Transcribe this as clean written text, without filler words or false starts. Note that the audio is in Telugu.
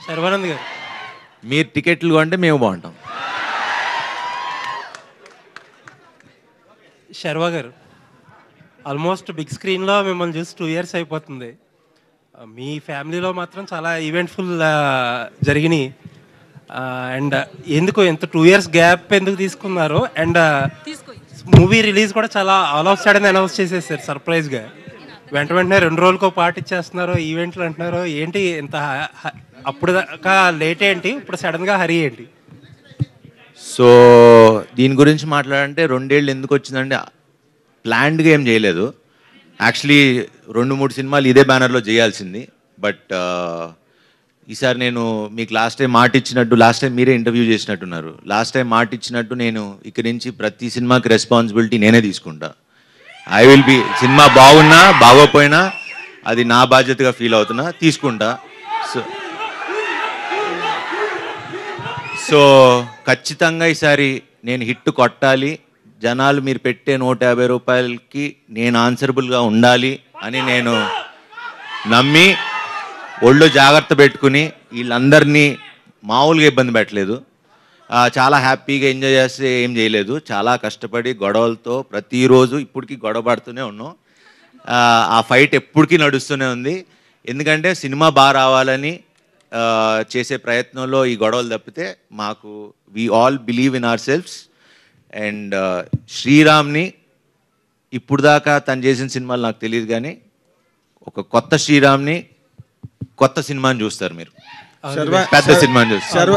శర్వానంద్ గారు, మీరు టికెట్లు కొంటే మేము బాగుంటాం. శర్వా గారు, ఆల్మోస్ట్ బిగ్ స్క్రీన్లో మిమ్మల్ని చూసి 2 years అయిపోతుంది. మీ ఫ్యామిలీలో మాత్రం చాలా ఈవెంట్ఫుల్ జరిగినాయి. అండ్ ఎందుకు ఎంత 2 years గ్యాప్ ఎందుకు తీసుకున్నారు? అండ్ మూవీ రిలీజ్ కూడా చాలా ఆల్ ఆఫ్ సడన్ అనౌన్స్ చేసేసారు సర్ప్రైజ్గా. వెంటనే 2 రోజులకో పాట ఇచ్చేస్తున్నారు, ఈవెంట్లు అంటున్నారు. ఏంటి ఇంత అప్పుడు దాకా లేట్ ఏంటి, ఇప్పుడు సడన్గా హరి ఏంటి? సో దీని గురించి మాట్లాడంటే 2 ఏళ్ళు ఎందుకు వచ్చిందంటే ప్లాన్డ్గా ఏం చేయలేదు. యాక్చువల్లీ 2-3 సినిమాలు ఇదే బ్యానర్లో చేయాల్సింది. బట్ ఈసారి నేను మీకు లాస్ట్ టైం మాట ఇచ్చినట్టు, లాస్ట్ టైం మీరే ఇంటర్వ్యూ చేసినట్టున్నారు, లాస్ట్ టైం మాట ఇచ్చినట్టు నేను ఇక్కడి నుంచి ప్రతి సినిమాకి రెస్పాన్సిబిలిటీ నేనే తీసుకుంటా. ఐ విల్ బి, సినిమా బాగున్నా బాగోపోయినా అది నా బాధ్యతగా ఫీల్ అవుతున్నా, తీసుకుంటా. సో ఖచ్చితంగా ఈసారి నేను హిట్ కొట్టాలి, జనాలు మీరు పెట్టే 150 రూపాయలకి నేను ఆన్సరబుల్గా ఉండాలి అని నేను నమ్మి ఒళ్ళు జాగ్రత్త పెట్టుకుని వీళ్ళందరినీ మామూలుగా ఇబ్బంది పెట్టలేదు. చాలా హ్యాపీగా ఎంజాయ్ చేస్తే ఏం చేయలేదు, చాలా కష్టపడి గొడవలతో ప్రతిరోజు ఇప్పటికీ గొడవ పడుతూనే ఉన్నాం. ఆ ఫైట్ ఎప్పటికీ నడుస్తూనే ఉంది. ఎందుకంటే సినిమా బాగా రావాలని చేసే ప్రయత్నంలో ఈ గొడవలు తప్పితే మాకు we all believe in our selfs. And శ్రీరామ్ని ఇప్పుడు దాకా తను చేసిన సినిమాలు నాకు తెలియదు, కానీ ఒక కొత్త శ్రీరామ్ని, కొత్త సినిమాని చూస్తారు మీరు, పెద్ద సినిమాని చూస్తారు.